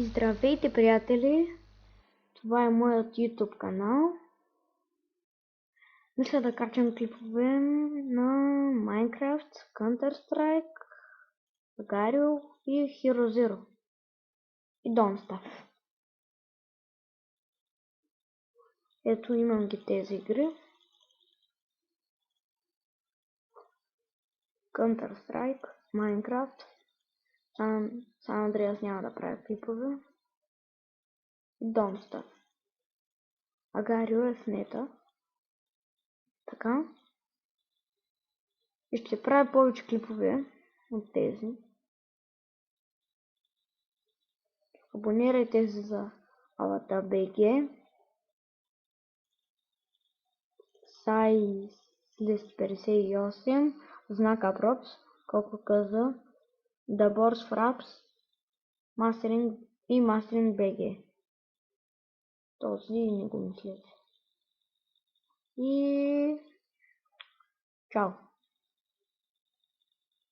Здравейте, приятели! Това е моят YouTube канал. Мисля да качам клипове на Minecraft, Counter-Strike, Agario и Hero Zero. И Don't Starve. Ето, имам ги тези игри. Counter-Strike, Minecraft. San Andreas няма да правя клипове. И Don't Starve. Agario е в нета. Така. И ще правя повече клипове от тези. Абонирайте се за AlataBG. Size List 58, знака Props, колко каза, The Boards Fraps, Mastering и Mastering BG. Този не го мислете. И чао!